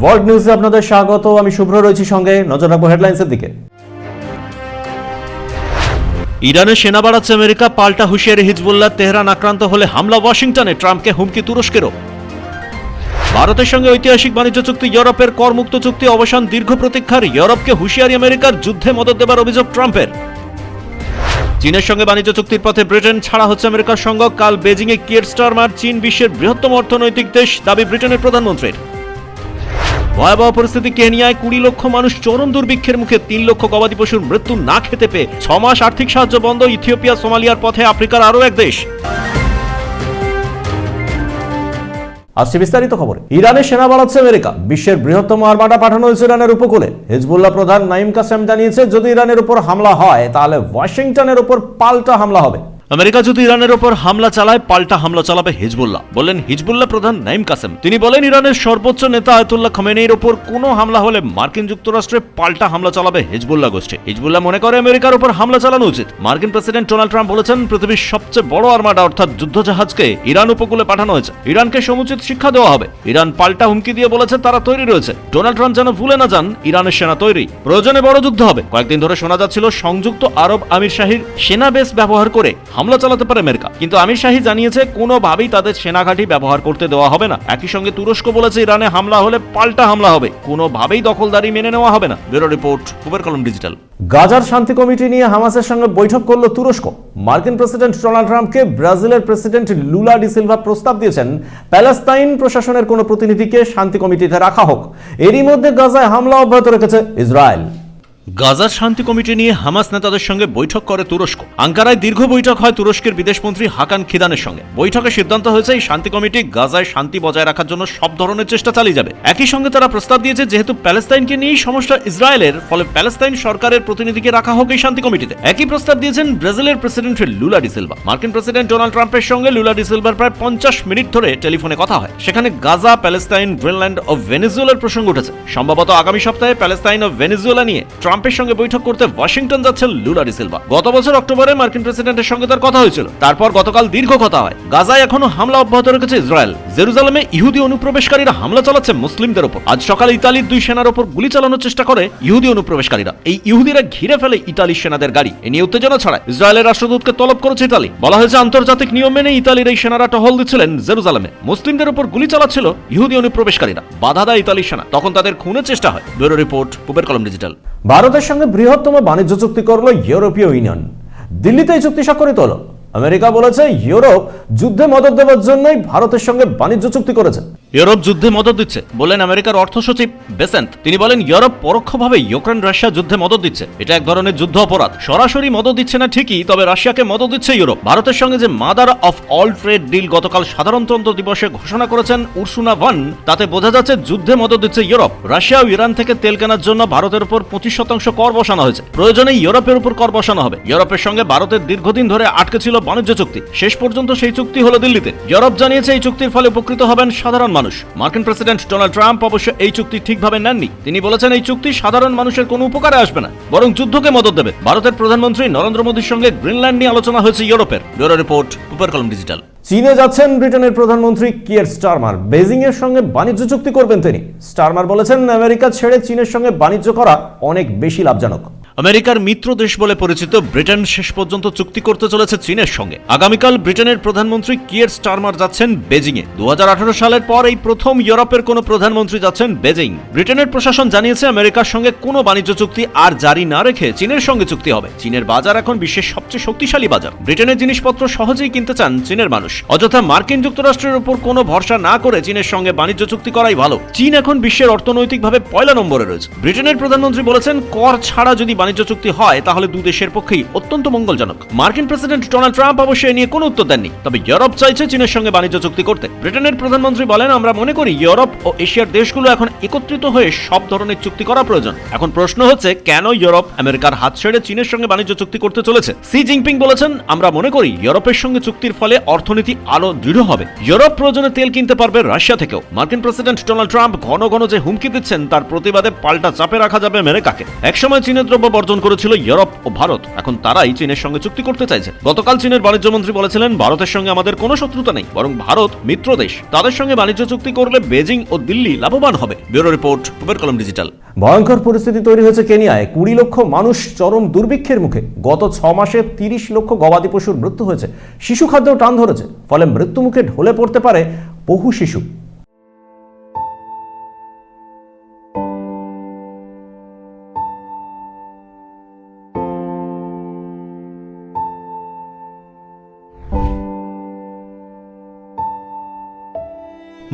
World নিউজে আপনাদের স্বাগত। আমি শুভ্র রয়েছি সঙ্গে। নজর রাখবো হেডলাইন্সের দিকে। ইরানে সেনা বাড়াচ্ছে আমেরিকা, পাল্টা হুঁশিয়ারি হিজবুল্লাহ। তেহরান আক্রান্ত হলে হামলা ওয়াশিংটনে, ট্রাম্পকে হুমকি তুরস্কেরও। ভারতের সঙ্গে ঐতিহাসিক বাণিজ্য চুক্তি, ইউরোপের করমুক্ত চুক্তি অবসান দীর্ঘ প্রতীক্ষার। ইউরোপকে হুঁশিয়ারি আমেরিকার, যুদ্ধে মদদ দেবার অভিযোগ ট্রাম্পের। চীনের সঙ্গে বাণিজ্য চুক্তির পথে ব্রিটেন, ছাড়া হচ্ছে আমেরিকার সঙ্গ। কাল বেজিংয়ে কিয়ের স্টারমার। চীন বিশ্বের বৃহত্তম অর্থনৈতিক দেশ, দাবি ব্রিটেনের প্রধানমন্ত্রীর। ভয়াবহ পরিস্থিতি কেনিয়ায়, 20 লক্ষ মানুষ চরম দুর্ভিক্ষের মুখে। 3 লক্ষ গবাদি পশুর মৃত্যু না খেতে পেয়ে। 6 মাস আর্থিক সাহায্য বন্ধ। ইথিওপিয়া সোমালিয়ার পথে আফ্রিকার আরও এক দেশ। আসছে বিস্তারিত খবরে। ইরানে সেনা বাড়াচ্ছে আমেরিকা, বিশ্বের বৃহত্তম আর্মাডা পাঠানো হয়েছে ইরানের উপকূলে। হিজবুল্লাহ প্রধান নাইম কাসেম জানিয়েছে, যদি ইরানের উপর হামলা হয় তাহলে ওয়াশিংটনের উপর পাল্টা হামলা হবে। আমেরিকা যদি ইরানের উপর হামলা চালায়, পাল্টা হামলা চালাবে হিজবুল্লাহ, বললেন হিজবুল্লাহ প্রধান নাইম কাসেম। তিনি বলেন, ইরানের সর্বোচ্চ নেতা আয়াতুল্লাহ খামেনেইর উপর কোনো হামলা হলে মার্কিন যুক্তরাষ্ট্রে পাল্টা হামলা চালাবে হিজবুল্লাহ গোষ্ঠী। হিজবুল্লাহ মনে করে আমেরিকার উপর হামলা চালানো উচিত। মার্কিন প্রেসিডেন্ট ডোনাল্ড ট্রাম্প বলেছেন, পৃথিবীর সবচেয়ে বড় আর্মাডা অর্থাৎ যুদ্ধজাহাজকে ইরান উপকূলে পাঠানো হয়েছে। ইরানকে সমুচিত শিক্ষা দেওয়া হবে। ইরান পাল্টা হুমকি দিয়ে বলেছে তারা তৈরি রয়েছে। ডোনাল্ড ট্রাম্প যেন ভুলে না যান, ইরানের সেনা তৈরি, প্রয়োজনে বড় যুদ্ধ হবে। কয়েকদিন ধরে শোনা যাচ্ছিল সংযুক্ত আরব আমির শাহীর সেনা বেস ব্যবহার করে হামলা চালাতে পারে আমেরিকা, কিন্তু আমির শাহী জানিয়েছে কোনোভাবেই তাদের সেনাঘাঁটি ব্যবহার করতে দেওয়া হবে না। একই সঙ্গে তুরস্ক বলেছে, ইরানে হামলা হলে পাল্টা হামলা হবে, কোনোভাবেই দখলদারি মেনে নেওয়া হবে না। ব্যুরো রিপোর্ট, কুবের কলম ডিজিটাল। গাজার শান্তি কমিটি নিয়ে হামাসের সঙ্গে বৈঠক করল তুরস্ক। মার্কিন প্রেসিডেন্ট ডোনাল্ড ট্রাম্পকে ব্রাজিলের প্রেসিডেন্ট লুলা ডি সিলভা প্রস্তাব দিয়েছেন, প্যালেস্তাইন প্রশাসনের কোনো প্রতিনিধিকে শান্তি কমিটিতে রাখা হোক। এরই মধ্যে গাজায় হামলা অব্যাহত রেখেছে ইসরায়েল। গাজার শান্তি কমিটি নিয়ে হামাস নেতাদের সঙ্গে বৈঠক করে তুরস্ক। আঙ্কারায় দীর্ঘ বৈঠক হয় তুরস্কের বিদেশমন্ত্রী হাকান খিদানের সঙ্গে। বৈঠকে সিদ্ধান্ত হয়েছে, এই শান্তি কমিটি গাজায় শান্তি বজায় রাখার জন্য সব ধরনের চেষ্টা চালিয়ে যাবে। একই সঙ্গে তারা প্রস্তাব দিয়েছে, যেহেতু প্যালেস্তাইনকে নিয়েই সমস্যা ইসরায়েলের, ফলে প্যালেস্তাইন সরকারের প্রতিনিধিকে রাখা হোক এই শান্তি কমিটিতে। একই প্রস্তাব দিয়েছেন ব্রাজিলের প্রেসিডেন্ট লুলা ডি সিলভা। মার্কিন প্রেসিডেন্ট ডোনাল্ড ট্রাম্পের সঙ্গে লুলা ডি সিলভার প্রায় 50 মিনিট ধরে টেলিফোনে কথা হয়। সেখানে গাজা, প্যালেস্তাইন, গ্রিনল্যান্ড ও ভেনেজুয়েলার প্রসঙ্গ উঠেছে। সম্ভবত আগামী সপ্তাহে প্যালেস্তাইন ও ভেনেজুয়েলা নিয়ে ট্রাম্পের সঙ্গে বৈঠক করতে ওয়াশিংটন যাচ্ছেন লুলা ডি সিলভা। গত বছর অক্টোবরে মার্কিন প্রেসিডেন্টের সঙ্গে তার কথা হয়েছিল। তারপর গতকাল দীর্ঘ কথা হয়। গাজায় এখনো হামলা অব্যাহত রেখেছে ইসরায়েল। জেরুজালেমে ইহুদি অনুপ্রবেশকারীরা হামলা চালাচ্ছে মুসলিমদের উপর। আজ সকালে ইতালির 2 সেনার উপর গুলি চালানোর চেষ্টা করে ইহুদি অনুপ্রবেশকারীরা। এই ইহুদিরা ঘিরে ফেলে ইতালির সেনাদের গাড়ি। এ নিয়ে উত্তেজনা ছড়ায়। ইসরায়েলের রাষ্ট্রদূতকে তলব করেছে ইতালি। বলা হয়েছে, আন্তর্জাতিক নিয়ম মেনে ইতালির এই সেনারা টহল দিচ্ছিলেন জেরুজালেমে। মুসলিমদের উপর গুলি চালাচ্ছিল ইহুদি অনুপ্রবেশকারীরা। বাধা দেয় ইতালির সেনা, তখন তাদের খুনের চেষ্টা হয়। ব্যুরো রিপোর্ট, কুবের কলম ডিজিটাল। ভারতের সঙ্গে বৃহত্তম বাণিজ্য চুক্তি করল ইউরোপীয় ইউনিয়ন। দিল্লিতে এই চুক্তি স্বাক্ষরিত হলো। আমেরিকা বলেছে, ইউরোপ যুদ্ধে মদদ দেওয়ার জন্যই ভারতের সঙ্গে বাণিজ্য চুক্তি করেছে। ইউরোপ যুদ্ধে মদদ দিচ্ছে বলেন আমেরিকার অর্থ সচিব বেসেন্ট। তিনি বলেন, ইউরোপ পরোক্ষভাবে ইউক্রেন রাশিয়া যুদ্ধে মদদ দিচ্ছে। এটা এক ধরনের যুদ্ধ অপরাধ। সরাসরি মদদ দিচ্ছে না ঠিকই, তবে রাশিয়াকে মদদ দিচ্ছে ইউরোপ। ভারতের সঙ্গে যে mother of all trade deal গতকাল সাধারণতন্ত্র দিবসে ঘোষণা করেছেন উর্সুলা ভন, তাতে বোঝা যাচ্ছে যুদ্ধে মদদ দিচ্ছে ইউরোপ। রাশিয়া ও ইরান থেকে তেল কেনার জন্য ভারতের উপর 25% কর বসানো হয়েছে। প্রয়োজনে ইউরোপের উপর কর বসানো হবে। ইউরোপের সঙ্গে ভারতের দীর্ঘদিন ধরে আটকে ছিল বাণিজ্য চুক্তি। শেষ পর্যন্ত সেই চুক্তি হলো দিল্লিতে। ইউরোপ জানিয়েছে, এই চুক্তির ফলে উপকৃত হবেন সাধারণ মানুষ। মার্কিন প্রেসিডেন্ট ডোনাল্ড ট্রাম্প অবশ্য এই চুক্তি ঠিকভাবে নেননি। তিনি বলেছেন, এই চুক্তি সাধারণ মানুষের কোনো উপকারে আসবে না, বরং যুদ্ধকে মদদ দেবে। ভারতের প্রধানমন্ত্রী নরেন্দ্র মোদীর সঙ্গে গ্রিনল্যান্ড নিয়ে আলোচনা হয়েছে ইউরোপের। ব্যুরো রিপোর্ট, কুবের কলম ডিজিটাল। চীনে যাচ্ছেন ব্রিটেনের প্রধানমন্ত্রী কিয়ের স্টারমার। বেজিং এর সঙ্গে বাণিজ্য চুক্তি করবেন তিনি। স্টারমার বলেছেন, আমেরিকা ছেড়ে চীনের সঙ্গে বাণিজ্য করা অনেক বেশি লাভজনক। আমেরিকার মিত্র দেশ বলে পরিচিত ব্রিটেন শেষ পর্যন্ত চুক্তি করতে চলেছে চীনের সঙ্গে। আগামীকাল ব্রিটেনের প্রধানমন্ত্রী কিয়ের স্টারমার যাচ্ছেন বেজিংয়ে। 2018 সালের পর এই প্রথম ইউরোপের কোনো প্রধানমন্ত্রী যাচ্ছেন বেজিং। ব্রিটেনের প্রশাসন জানিয়েছে, আমেরিকার সঙ্গে কোনো বাণিজ্য চুক্তি আর জারি না রেখে চীনের সঙ্গে চুক্তি হবে। চীনের বাজার এখন বিশ্বের সবচেয়ে শক্তিশালী বাজার। ব্রিটেনের জিনিসপত্র সহজেই কিনতে চান চীনের মানুষ। অযথা মার্কিন যুক্তরাষ্ট্রের উপর কোনো ভরসা না করে চীনের সঙ্গে বাণিজ্য চুক্তি করাই ভালো। চীন এখন বিশ্বের অর্থনৈতিকভাবে 1 নম্বরে রয়েছে। ব্রিটেনের প্রধানমন্ত্রী বলেছেন, কর ছাড়া যদি বাণিজ্য চুক্তি হয় তাহলে দুই দেশের পক্ষেই অত্যন্ত মঙ্গলজনক। মার্কিন প্রেসিডেন্ট ডোনাল্ড ট্রাম্প অবশ্য এ নিয়ে কোনো উত্তর দেননি। তবে ইউরোপ চাইছে চীনের সঙ্গে বাণিজ্য চুক্তি করতে। ব্রিটেনের প্রধানমন্ত্রী বলেন, আমরা মনে করি ইউরোপ ও এশিয়ার দেশগুলো এখন একত্রিত হয়ে সব ধরনের চুক্তি করা প্রয়োজন। এখন প্রশ্ন হচ্ছে, কেন ইউরোপ আমেরিকার হাত ছেড়ে চীনের সঙ্গে বাণিজ্য চুক্তি করতে চলেছে? সি জিনপিং বলেছেন, আমরা মনে করি ইউরোপের সঙ্গে চুক্তির ফলে অর্থনীতি আরো দৃঢ় হবে। ইউরোপ প্রয়োজনে তেল কিনতে পারবে রাশিয়া থেকেও। মার্কিন প্রেসিডেন্ট ডোনাল্ড ট্রাম্প ঘন ঘন যে হুমকি দিচ্ছেন, তার প্রতিবাদে পাল্টা চাপে রাখা যাবে আমেরিকাকে। একসময় চীনের দ্রব্য বিপ্লব অর্জন করেছিল ইউরোপ ও ভারত, এখন তারাই চীনের সঙ্গে চুক্তি করতে চাইছে। গতকাল চীনের বাণিজ্য মন্ত্রী বলেছিলেন, ভারতের সঙ্গে আমাদের কোনো শত্রুতা নেই, বরং ভারত মিত্র দেশ, তাদের সঙ্গে বাণিজ্য চুক্তি করলে বেজিং ও দিল্লি লাভবান হবে। ব্যুরো রিপোর্ট, পুবের কলম ডিজিটাল। ভয়ঙ্কর পরিস্থিতি তৈরি হয়েছে কেনিয়ায়। 20 লক্ষ মানুষ চরম দুর্ভিক্ষের মুখে। গত 6 মাসে 30 লক্ষ গবাদি পশুর মৃত্যু হয়েছে। শিশু খাদ্যও টান ধরেছে, ফলে মৃত্যুমুখে ঢলে পড়তে পারে বহু শিশু।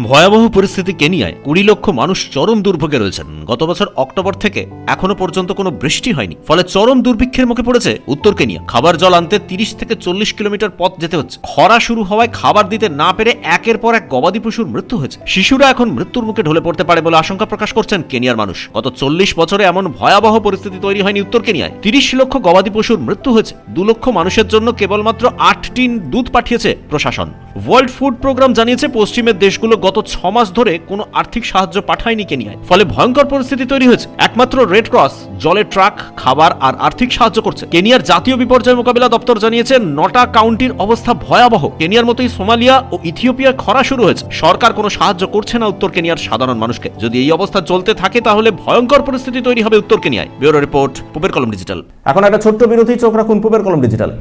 ভয়াবহ পরিস্থিতি কেনিয়ায়। 20 লক্ষ মানুষ চরম দুর্ভোগে রয়েছেন। গত বছর অক্টোবর থেকে এখনো পর্যন্ত কোনো বৃষ্টি হয়নি, ফলে চরম দুর্ভিক্ষের মুখে পড়েছে উত্তর কেনিয়া। খাবার জল আনতে 30 থেকে 40 কিলোমিটার পথ যেতে হচ্ছে। খরা শুরু হওয়ায় খাবার দিতে না পেরে একের পর এক গবাদি পশুর মৃত্যু হয়েছে। শিশুরা এখন মৃত্যুর মুখে ঢলে পড়তে পারে বলে আশঙ্কা প্রকাশ করছেন কেনিয়ার মানুষ। গত 40 বছরে এমন ভয়াবহ পরিস্থিতি তৈরি হয়নি উত্তর কেনিয়ায়। 30 লক্ষ গবাদি পশুর মৃত্যু হয়েছে। 2 লক্ষ মানুষের জন্য কেবলমাত্র 8 টিন দুধ পাঠিয়েছে প্রশাসন। ওয়ার্ল্ড ফুড প্রোগ্রাম জানিয়েছে, পশ্চিমের দেশগুলো গত 6 মাস ধরে কোনো আর্থিক সাহায্য পাঠায়নি কেনিয়ায়, ফলে ভয়ঙ্কর পরিস্থিতি তৈরি হয়েছে। একমাত্র রেড ক্রস জলের ট্রাক, খাবার আর আর্থিক সাহায্য করছে। কেনিয়ার জাতীয় বিপর্যয় মোকাবিলা দপ্তর জানিয়েছে, 9টা কাউন্টির অবস্থা ভয়াবহ। কেনিয়ার মতোই সোমালিয়া ও ইথিওপিয়ায় খরা শুরু হয়েছে। সরকার কোনো সাহায্য করছে না উত্তর কেনিয়ার সাধারণ মানুষকে। যদি এই অবস্থা চলতে থাকে তাহলে ভয়ঙ্কর পরিস্থিতি তৈরি হবে উত্তর কেনিয়ায়। ব্যুরো রিপোর্ট, পুবের কলম ডিজিটাল। এখন একটা ছোট্ট বিরতি, চোখ রাখুন পুবের কলম ডিজিটাল।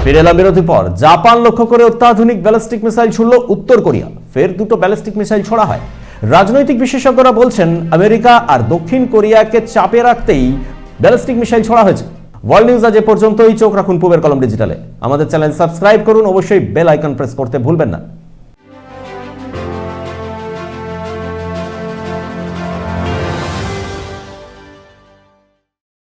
ফিরে এলাম বিরতির পর। জাপান লক্ষ্য করে অত্যাধুনিক ব্যালিস্টিক মিসাইল ছুড়ল উত্তর কোরিয়া। ফের 2টো ব্যালিস্টিক মিসাইল ছোড়া হয়। রাজনৈতিক বিশেষজ্ঞরা বলছেন, আমেরিকা আর দক্ষিণ কোরিয়াকে চাপে রাখতেই ব্যালিস্টিক মিসাইল ছোড়া হয়েছে। ওয়ার্ল্ড নিউজ আজ এ পর্যন্তই। চোখ রাখুন পুবের কলম ডিজিটালে। আমাদের চ্যানেল সাবস্ক্রাইব করুন, অবশ্যই বেল আইকন প্রেস করতে ভুলবেন না।